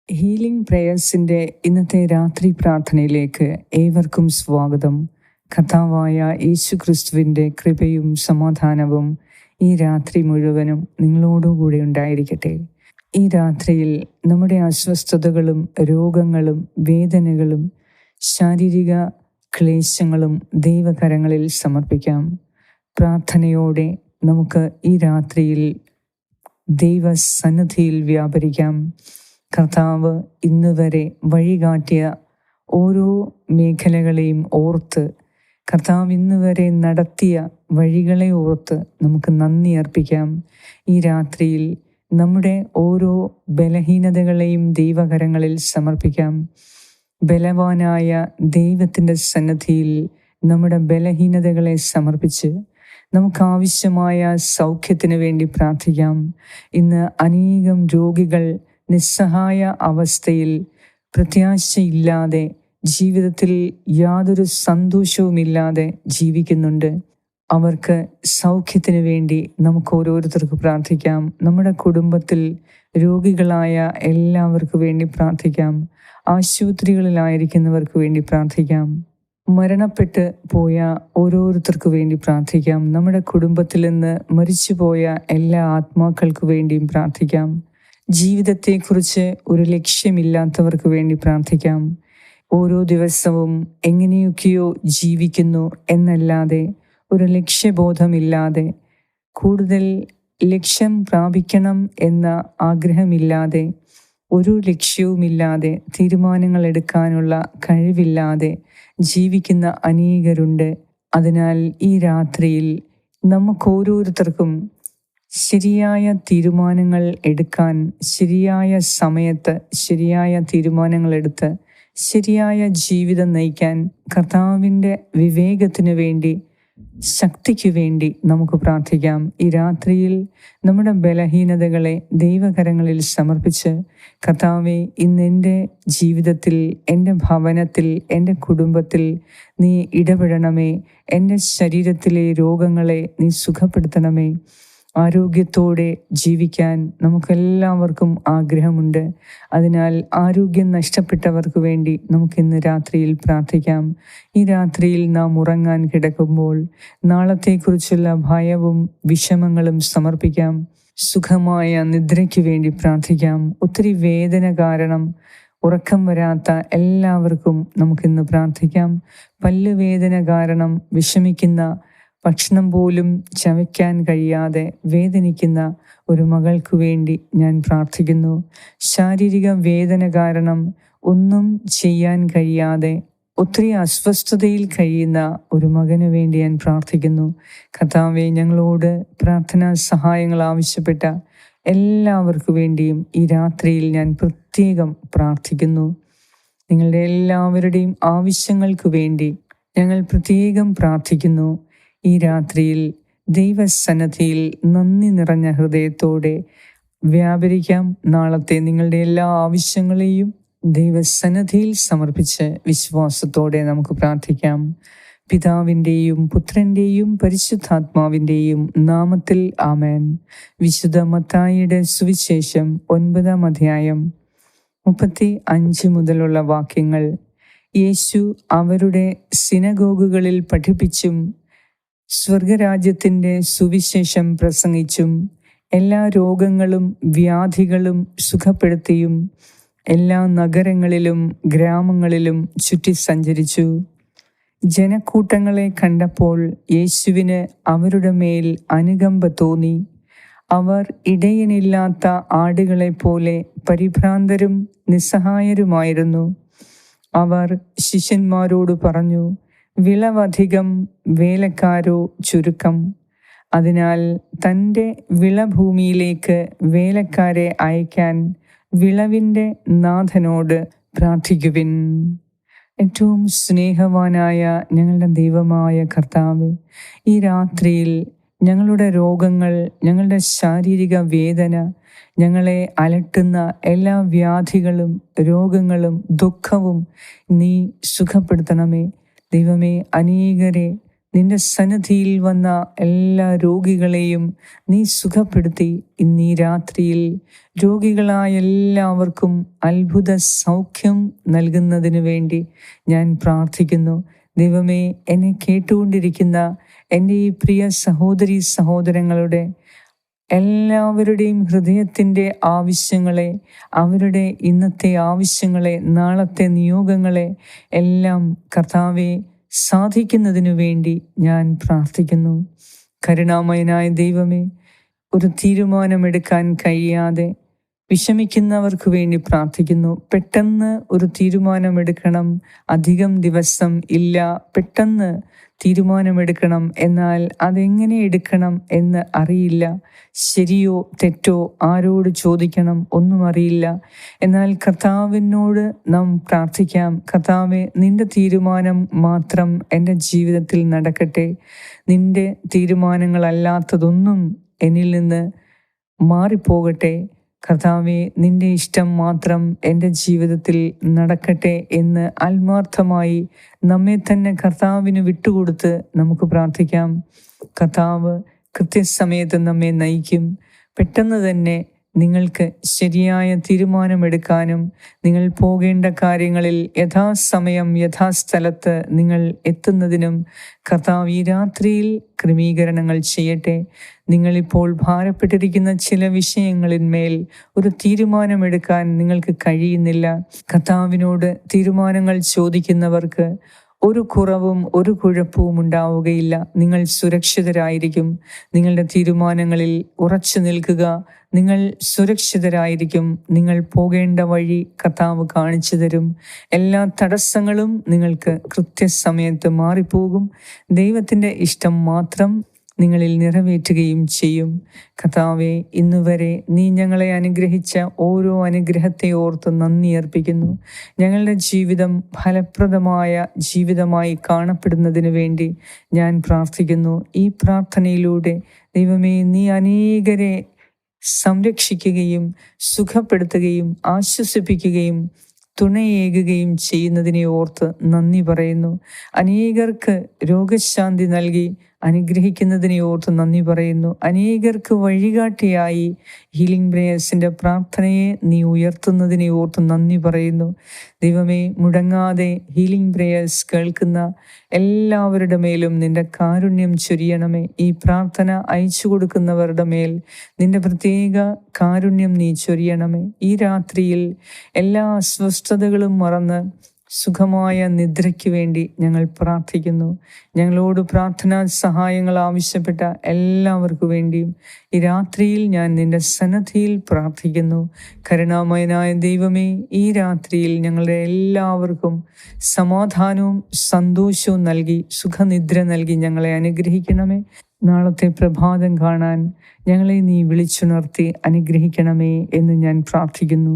Healing പ്രേയേഴ്സിൻ്റെ ഇന്നത്തെ രാത്രി പ്രാർത്ഥനയിലേക്ക് ഏവർക്കും സ്വാഗതം. കർത്താവായ യേശുക്രിസ്തുവിൻ്റെ കൃപയും സമാധാനവും ഈ രാത്രി മുഴുവനും നിങ്ങളോടുകൂടി ഉണ്ടായിരിക്കട്ടെ. ഈ രാത്രിയിൽ നമ്മുടെ അസ്വസ്ഥതകളും രോഗങ്ങളും വേദനകളും ശാരീരിക ക്ലേശങ്ങളും ദൈവകരങ്ങളിൽ സമർപ്പിക്കാം. പ്രാർത്ഥനയോടെ നമുക്ക് ഈ രാത്രിയിൽ ദൈവസന്നിധിയിൽ വ്യാപരിക്കാം. കർത്താവ് ഇന്നുവരെ വഴികാട്ടിയ ഓരോ മേഖലകളെയും ഓർത്ത്, കർത്താവ് ഇന്നുവരെ നടത്തിയ വഴികളെ ഓർത്ത് നമുക്ക് നന്ദി അർപ്പിക്കാം. ഈ രാത്രിയിൽ നമ്മുടെ ഓരോ ബലഹീനതകളെയും ദൈവകരങ്ങളിൽ സമർപ്പിക്കാം. ബലവാനായ ദൈവത്തിൻ്റെ സന്നിധിയിൽ നമ്മുടെ ബലഹീനതകളെ സമർപ്പിച്ച് നമുക്കാവശ്യമായ സൗഖ്യത്തിന് വേണ്ടി പ്രാർത്ഥിക്കാം. ഇന്ന് അനേകം രോഗികൾ നിസ്സഹായ അവസ്ഥയിൽ, പ്രത്യാശയില്ലാതെ, ജീവിതത്തിൽ യാതൊരു സന്തോഷവുമില്ലാതെ ജീവിക്കുന്നുണ്ട്. അവർക്ക് സൗഖ്യത്തിന് വേണ്ടി നമുക്ക് ഓരോരുത്തർക്ക് പ്രാർത്ഥിക്കാം. നമ്മുടെ കുടുംബത്തിൽ രോഗികളായ എല്ലാവർക്കു വേണ്ടി പ്രാർത്ഥിക്കാം. ആശുപത്രികളിലായിരിക്കുന്നവർക്ക് വേണ്ടി പ്രാർത്ഥിക്കാം. മരണപ്പെട്ട് പോയ ഓരോരുത്തർക്ക് വേണ്ടി പ്രാർത്ഥിക്കാം. നമ്മുടെ കുടുംബത്തിൽ നിന്ന് മരിച്ചുപോയ എല്ലാ ആത്മാക്കൾക്ക് വേണ്ടിയും പ്രാർത്ഥിക്കാം. ജീവിതത്തെക്കുറിച്ച് ഒരു ലക്ഷ്യമില്ലാത്തവർക്ക് വേണ്ടി പ്രാർത്ഥിക്കാം. ഓരോ ദിവസവും എങ്ങനെയൊക്കെയോ ജീവിക്കുന്നു എന്നല്ലാതെ ഒരു ലക്ഷ്യബോധമില്ലാതെ, കൂടുതൽ ലക്ഷ്യം പ്രാപിക്കണം എന്ന ആഗ്രഹമില്ലാതെ, ഒരു ലക്ഷ്യവുമില്ലാതെ, തീരുമാനങ്ങൾ എടുക്കാനുള്ള കഴിവില്ലാതെ ജീവിക്കുന്ന അനേകരുണ്ട്. അതിനാൽ ഈ രാത്രിയിൽ നമുക്ക് ഓരോരുത്തർക്കും ശരിയായ തീരുമാനങ്ങൾ എടുക്കാൻ, ശരിയായ സമയത്ത് ശരിയായ തീരുമാനങ്ങൾ എടുത്ത് ശരിയായ ജീവിതം നയിക്കാൻ കർത്താവിൻ്റെ വിവേകത്തിന് വേണ്ടി, ശക്തിക്ക് വേണ്ടി നമുക്ക് പ്രാർത്ഥിക്കാം. ഈ രാത്രിയിൽ നമ്മുടെ ബലഹീനതകളെ ദൈവകരങ്ങളിൽ സമർപ്പിച്ച്, കർത്താവേ, ഇന്ന് എൻ്റെ ജീവിതത്തിൽ, എൻ്റെ ഭവനത്തിൽ, എൻ്റെ കുടുംബത്തിൽ നീ ഇടപെടണമേ. എൻ്റെ ശരീരത്തിലെ രോഗങ്ങളെ നീ സുഖപ്പെടുത്തണമേ. ആരോഗ്യത്തോടെ ജീവിക്കാൻ നമുക്കെല്ലാവർക്കും ആഗ്രഹമുണ്ട്. അതിനാൽ ആരോഗ്യം നഷ്ടപ്പെട്ടവർക്ക് വേണ്ടി നമുക്കിന്ന് രാത്രിയിൽ പ്രാർത്ഥിക്കാം. ഈ രാത്രിയിൽ നാം ഉറങ്ങാൻ കിടക്കുമ്പോൾ നാളത്തെക്കുറിച്ചുള്ള ഭയവും വിഷമങ്ങളും സമർപ്പിക്കാം. സുഖമായ നിദ്രയ്ക്ക് വേണ്ടി പ്രാർത്ഥിക്കാം. ഒത്തിരി വേദന കാരണം ഉറക്കം വരാത്ത എല്ലാവർക്കും നമുക്കിന്ന് പ്രാർത്ഥിക്കാം. പല്ലുവേദന കാരണം വിഷമിക്കുന്ന, ഭക്ഷണം പോലും ചവയ്ക്കാൻ കഴിയാതെ വേദനിക്കുന്ന ഒരു മകൾക്ക് വേണ്ടി ഞാൻ പ്രാർത്ഥിക്കുന്നു. ശാരീരിക വേദന കാരണം ഒന്നും ചെയ്യാൻ കഴിയാതെ ഒത്തിരി അസ്വസ്ഥതയിൽ കഴിയുന്ന ഒരു മകന് വേണ്ടി ഞാൻ പ്രാർത്ഥിക്കുന്നു. കർത്താവേ, ഞങ്ങളോട് പ്രാർത്ഥനാ സഹായങ്ങൾ ആവശ്യപ്പെട്ട എല്ലാവർക്കു വേണ്ടിയും ഈ രാത്രിയിൽ ഞാൻ പ്രത്യേകം പ്രാർത്ഥിക്കുന്നു. നിങ്ങളുടെ എല്ലാവരുടെയും ആവശ്യങ്ങൾക്ക് വേണ്ടി ഞങ്ങൾ പ്രത്യേകം പ്രാർത്ഥിക്കുന്നു. ഈ രാത്രിയിൽ ദൈവസന്നിധിയിൽ നന്ദി നിറഞ്ഞ ഹൃദയത്തോടെ വ്യാപരിക്കാം. നാളത്തെ നിങ്ങളുടെ എല്ലാ ആവശ്യങ്ങളെയും ദൈവസന്നിധിയിൽ സമർപ്പിച്ച് വിശ്വാസത്തോടെ നമുക്ക് പ്രാർത്ഥിക്കാം. പിതാവിൻ്റെയും പുത്രൻ്റെയും പരിശുദ്ധാത്മാവിൻ്റെയും നാമത്തിൽ ആമേൻ. വിശുദ്ധ മത്തായിയുടെ സുവിശേഷം 9-ാം അധ്യായം 35 മുതലുള്ള വാക്യങ്ങൾ. യേശു അവരുടെ സിനഗോഗുകളിൽ പഠിപ്പിച്ചും സ്വർഗരാജ്യത്തിൻ്റെ സുവിശേഷം പ്രസംഗിച്ചും എല്ലാ രോഗങ്ങളും വ്യാധികളും സുഖപ്പെടുത്തിയും എല്ലാ നഗരങ്ങളിലും ഗ്രാമങ്ങളിലും ചുറ്റി സഞ്ചരിച്ചു. ജനക്കൂട്ടങ്ങളെ കണ്ടപ്പോൾ യേശുവിന് അവരുടെ മേൽ അനുകമ്പ തോന്നി. അവർ ഇടയനില്ലാത്ത ആടുകളെപ്പോലെ പരിഭ്രാന്തരും നിസ്സഹായരുമായിരുന്നു. അവർ ശിഷ്യന്മാരോട് പറഞ്ഞു, വിളവധികം, വേലക്കാരോ ചുരുക്കം. അതിനാൽ തൻ്റെ വിളഭൂമിയിലേക്ക് വേലക്കാരെ അയക്കാൻ വിളവിൻ്റെ നാഥനോട് പ്രാർത്ഥിക്കുവിൻ. ഏറ്റവും സ്നേഹവാനായ ഞങ്ങളുടെ ദൈവമായ കർത്താവേ, ഈ രാത്രിയിൽ ഞങ്ങളുടെ രോഗങ്ങൾ, ഞങ്ങളുടെ ശാരീരിക വേദന, ഞങ്ങളെ അലട്ടുന്ന എല്ലാ വ്യാധികളും രോഗങ്ങളും ദുഃഖവും നീ സുഖപ്പെടുത്തണമേ. ദൈവമേ, അനേകരെ നിന്റെ സന്നിധിയിൽ വന്ന എല്ലാ രോഗികളെയും നീ സുഖപ്പെടുത്തി ഇന്നീ രാത്രിയിൽ രോഗികളായ എല്ലാവർക്കും അത്ഭുത സൗഖ്യം നൽകുന്നതിന് വേണ്ടി ഞാൻ പ്രാർത്ഥിക്കുന്നു. ദൈവമേ, എന്നെ കേട്ടുകൊണ്ടിരിക്കുന്ന എൻ്റെ ഈ പ്രിയ സഹോദരീ സഹോദരങ്ങളുടെ എല്ലാവരുടെയും ഹൃദയത്തിൻ്റെ ആവശ്യങ്ങളെ, അവരുടെ ഇന്നത്തെ ആവശ്യങ്ങളെ, നാളത്തെ നിയോഗങ്ങളെ എല്ലാം കർത്താവെ സാധിക്കുന്നതിനു വേണ്ടി ഞാൻ പ്രാർത്ഥിക്കുന്നു. കരുണാമയനായ ദൈവമേ, ഒരു തീരുമാനമെടുക്കാൻ കഴിയാതെ വിഷമിക്കുന്നവർക്ക് വേണ്ടി പ്രാർത്ഥിക്കുന്നു. പെട്ടെന്ന് ഒരു തീരുമാനമെടുക്കണം, അധികം ദിവസം ഇല്ല, പെട്ടെന്ന് തീരുമാനമെടുക്കണം, എന്നാൽ അതെങ്ങനെ എടുക്കണം എന്ന് അറിയില്ല. ശരിയോ തെറ്റോ ആരോട് ചോദിക്കണം ഒന്നും അറിയില്ല. എന്നാൽ കർത്താവിനോട് നാം പ്രാർത്ഥിക്കാം. കർത്താവേ, നിന്റെ തീരുമാനം മാത്രം എൻ്റെ ജീവിതത്തിൽ നടക്കട്ടെ. നിന്റെ തീരുമാനങ്ങളല്ലാത്തതൊന്നും എന്നിൽ നിന്ന് മാറിപ്പോകട്ടെ. കർത്താവേ, നിന്റെ ഇഷ്ടം മാത്രം എൻ്റെ ജീവിതത്തിൽ നടക്കട്ടെ എന്ന് ആത്മാർത്ഥമായി നമ്മെ തന്നെ കർത്താവിന് വിട്ടുകൊടുത്ത് നമുക്ക് പ്രാർത്ഥിക്കാം. കർത്താവ് കൃത്യസമയത്ത് നമ്മെ നയിക്കും. പെട്ടെന്ന് തന്നെ നിങ്ങൾക്ക് ശരിയായ തീരുമാനമെടുക്കാനും നിങ്ങൾ പോകേണ്ട കാര്യങ്ങളിൽ യഥാസമയം യഥാസ്ഥലത്ത് നിങ്ങൾ എത്തുന്നതിനും കർത്താവ് ഈ രാത്രിയിൽ ക്രമീകരണങ്ങൾ ചെയ്യട്ടെ. നിങ്ങളിപ്പോൾ ഭാരപ്പെട്ടിരിക്കുന്ന ചില വിഷയങ്ങളിന്മേൽ ഒരു തീരുമാനമെടുക്കാൻ നിങ്ങൾക്ക് കഴിയുന്നില്ല. കർത്താവിനോട് തീരുമാനങ്ങൾ ചോദിക്കുന്നവർക്ക് ഒരു കുറവും ഒരു കുഴപ്പവും ഉണ്ടാവുകയില്ല. നിങ്ങൾ സുരക്ഷിതരായിരിക്കും. നിങ്ങളുടെ തീരുമാനങ്ങളിൽ ഉറച്ചു നിൽക്കുക. നിങ്ങൾ സുരക്ഷിതരായിരിക്കും. നിങ്ങൾ പോകേണ്ട വഴി കർത്താവ് കാണിച്ചു തരും. എല്ലാ തടസ്സങ്ങളും നിങ്ങൾക്ക് കൃത്യസമയത്ത് മാറിപ്പോകും. ദൈവത്തിൻ്റെ ഇഷ്ടം മാത്രം നിങ്ങളിൽ നിറവേറ്റുകയും ചെയ്യും. കർത്താവേ, ഇന്നുവരെ നീ ഞങ്ങളെ അനുഗ്രഹിച്ച ഓരോ അനുഗ്രഹത്തെ ഓർത്ത് നന്ദി അർപ്പിക്കുന്നു. ഞങ്ങളുടെ ജീവിതം ഫലപ്രദമായ ജീവിതമായി കാണപ്പെടുന്നതിന് വേണ്ടി ഞാൻ പ്രാർത്ഥിക്കുന്നു. ഈ പ്രാർത്ഥനയിലൂടെ ദൈവമേ, നീ അനേകരെ സംരക്ഷിക്കുകയും സുഖപ്പെടുത്തുകയും ആശ്വസിപ്പിക്കുകയും തുണയേകുകയും ചെയ്യുന്നതിനെ ഓർത്ത് നന്ദി പറയുന്നു. അനേകർക്ക് രോഗശാന്തി നൽകി അനുഗ്രഹിക്കുന്നതിനെ ഓർത്ത് നന്ദി പറയുന്നു. അനേകർക്ക് വഴികാട്ടിയായി ഹീലിംഗ് പ്രേയേഴ്സിൻ്റെ പ്രാർത്ഥനയെ നീ ഉയർത്തുന്നതിനെ ഓർത്ത് നന്ദി പറയുന്നു. ദൈവമേ, മുടങ്ങാതെ ഹീലിംഗ് പ്രേയേഴ്സ് കേൾക്കുന്ന എല്ലാവരുടെ മേലും നിന്റെ കാരുണ്യം ചൊരിയണമേ. ഈ പ്രാർത്ഥന അയച്ചു കൊടുക്കുന്നവരുടെ മേൽ നിന്റെ പ്രത്യേക കാരുണ്യം നീ ചൊരിയണമേ. ഈ രാത്രിയിൽ എല്ലാ അസ്വസ്ഥതകളും മറന്ന് സുഖമായ നിദ്രയ്ക്ക് വേണ്ടി ഞങ്ങൾ പ്രാർത്ഥിക്കുന്നു. ഞങ്ങളോട് പ്രാർത്ഥനാ സഹായങ്ങൾ ആവശ്യപ്പെട്ട എല്ലാവർക്കു വേണ്ടിയും ഈ രാത്രിയിൽ ഞാൻ നിന്റെ സന്നിധിയിൽ പ്രാർത്ഥിക്കുന്നു. കരുണാമയനായ ദൈവമേ, ഈ രാത്രിയിൽ ഞങ്ങളുടെ എല്ലാവർക്കും സമാധാനവും സന്തോഷവും നൽകി സുഖനിദ്ര നൽകി ഞങ്ങളെ അനുഗ്രഹിക്കണമേ. നാളത്തെ പ്രഭാതം കാണാൻ ഞങ്ങളെ നീ വിളിച്ചുണർത്തി അനുഗ്രഹിക്കണമേ എന്ന് ഞാൻ പ്രാർത്ഥിക്കുന്നു.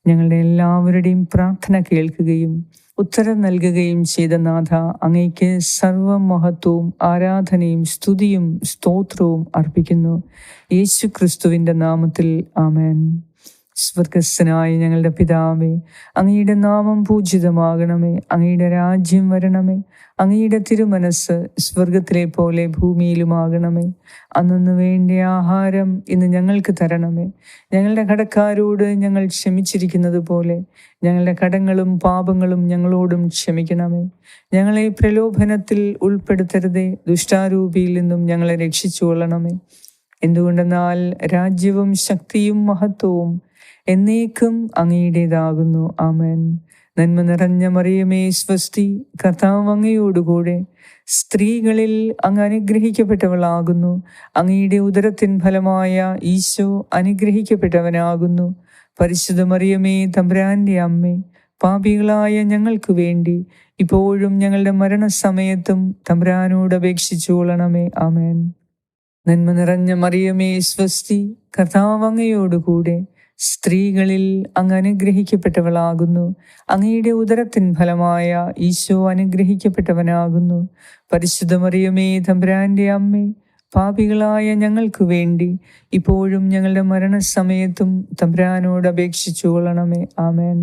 ഞങ്ങളുടെ എല്ലാവരുടെയും പ്രാർത്ഥന കേൾക്കുകയും ഉത്തരം നൽകുകയും ചെയ്ത നാഥ, അങ്ങയ്ക്ക് സർവമഹത്വവും ആരാധനയും സ്തുതിയും സ്തോത്രവും അർപ്പിക്കുന്നു. യേശു ക്രിസ്തുവിൻ്റെ നാമത്തിൽ ആമേൻ. സ്വർഗസ്ഥനായ ഞങ്ങളുടെ പിതാവേ, അങ്ങയുടെ നാമം പൂജിതമാകണമേ. അങ്ങയുടെ രാജ്യം വരണമേ. അങ്ങയുടെ തിരുമനസ് സ്വർഗത്തിലെ പോലെ ഭൂമിയിലുമാകണമേ. അന്നു വേണ്ട ആഹാരം ഇന്ന് ഞങ്ങൾക്ക് തരണമേ. ഞങ്ങളുടെ കടക്കാരോട് ഞങ്ങൾ ക്ഷമിച്ചിരിക്കുന്നത് പോലെ ഞങ്ങളുടെ കടങ്ങളും പാപങ്ങളും ഞങ്ങളോടും ക്ഷമിക്കണമേ. ഞങ്ങളെ പ്രലോഭനത്തിൽ ഉൾപ്പെടുത്തരുതേ, ദുഷ്ടാരൂപിയിൽ നിന്നും ഞങ്ങളെ രക്ഷിച്ചുകൊള്ളണമേ. എന്തുകൊണ്ടെന്നാൽ രാജ്യവും ശക്തിയും മഹത്വവും എന്നേക്കും അങ്ങയുടേതാകുന്നു. ആമേൻ. നന്മ നിറഞ്ഞ മറിയമേ സ്വസ്തി, കർത്താവ് അങ്ങയോടുകൂടെ സ്ത്രീകളിൽ അങ്ങ് അനുഗ്രഹിക്കപ്പെട്ടവളാകുന്നു. അങ്ങയുടെ ഉദരത്തിൻ ഫലമായ ഈശോ അനുഗ്രഹിക്കപ്പെട്ടവനാകുന്നു. പരിശുദ്ധ മറിയമേ, തമ്പുരാന്റെ അമ്മേ, പാപികളായ ഞങ്ങൾക്ക് വേണ്ടി ഇപ്പോഴും ഞങ്ങളുടെ മരണസമയത്തും തമ്പുരാനോട് അപേക്ഷിച്ചു കൊള്ളണമേ. ആമേൻ. നന്മ നിറഞ്ഞ മറിയമേ സ്വസ്തി, കർത്താവ് അങ്ങയോടുകൂടെ സ്ത്രീകളിൽ അങ്ങ് അനുഗ്രഹിക്കപ്പെട്ടവളാകുന്നു. അങ്ങയുടെ ഉദരത്തിൻ ഫലമായ ഈശോ അനുഗ്രഹിക്കപ്പെട്ടവനാകുന്നു. പരിശുദ്ധ മറിയമേ, തമ്പുരാന്റെ അമ്മേ, പാപികളായ ഞങ്ങൾക്ക് വേണ്ടി ഇപ്പോഴും ഞങ്ങളുടെ മരണസമയത്തും തമ്പുരാനോട് അപേക്ഷിച്ചു കൊള്ളണമേ. ആമേൻ.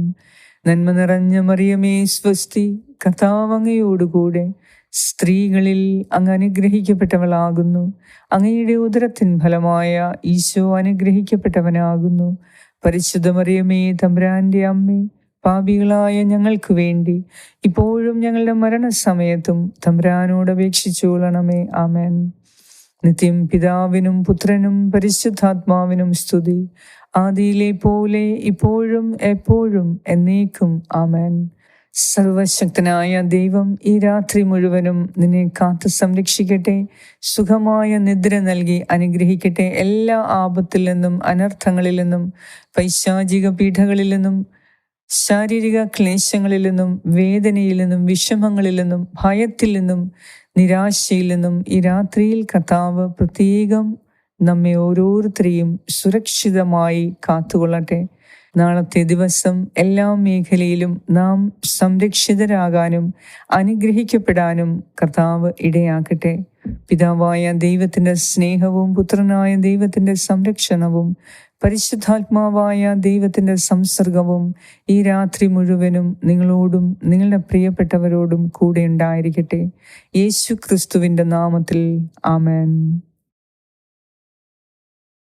നന്മ നിറഞ്ഞ മറിയമേ സ്വസ്തി, കർത്താവ് അങ്ങയോടുകൂടെ സ്ത്രീകളിൽ അങ്ങ് അനുഗ്രഹിക്കപ്പെട്ടവളാകുന്നു. അങ്ങയുടെ ഉദരത്തിൻ ഫലമായ ഈശോ അനുഗ്രഹിക്കപ്പെട്ടവനാകുന്നു. പരിശുദ്ധ മറിയമേ, തമ്പുരാന്റെ അമ്മേ, പാപികളായ ഞങ്ങൾക്ക് വേണ്ടി ഇപ്പോഴും ഞങ്ങളുടെ മരണസമയത്തും തമ്പുരാനോട് അപേക്ഷിച്ചുകൊള്ളണമേ. ആമേൻ. നിത്യം പിതാവിനും പുത്രനും പരിശുദ്ധാത്മാവിനും സ്തുതി, ആദിയിലെ പോലെ ഇപ്പോഴും എപ്പോഴും എന്നേക്കും. ആമേൻ. സർവശക്തനായ ദൈവം ഈ രാത്രി മുഴുവനും നിന്നെ കാത്തു സംരക്ഷിക്കട്ടെ, സുഖമായ നിദ്ര നൽകി അനുഗ്രഹിക്കട്ടെ. എല്ലാ ആപത്തിൽ നിന്നും, അനർത്ഥങ്ങളിൽ നിന്നും, പൈശാചിക പീഠകളിൽ നിന്നും, ശാരീരിക ക്ലേശങ്ങളിൽ നിന്നും, വേദനയിൽ നിന്നും, വിഷമങ്ങളിൽ നിന്നും, ഭയത്തിൽ നിന്നും, നിരാശയിൽ നിന്നും ഈ രാത്രിയിൽ കർത്താവ് പ്രത്യേകം നമ്മെ ഓരോരുത്തരെയും സുരക്ഷിതമായി കാത്തുകൊള്ളട്ടെ. നാളത്തെ ദിവസം എല്ലാ മേഖലയിലും നാം സംരക്ഷിതരാകാനും അനുഗ്രഹിക്കപ്പെടാനും കർത്താവ് ഇടയാക്കട്ടെ. പിതാവായ ദൈവത്തിൻ്റെ സ്നേഹവും പുത്രനായ ദൈവത്തിൻ്റെ സംരക്ഷണവും പരിശുദ്ധാത്മാവായ ദൈവത്തിൻ്റെ സംസർഗവും ഈ രാത്രി മുഴുവനും നിങ്ങളോടും നിങ്ങളുടെ പ്രിയപ്പെട്ടവരോടും കൂടെ ഉണ്ടായിരിക്കട്ടെ. യേശു ക്രിസ്തുവിൻ്റെ നാമത്തിൽ ആമേൻ.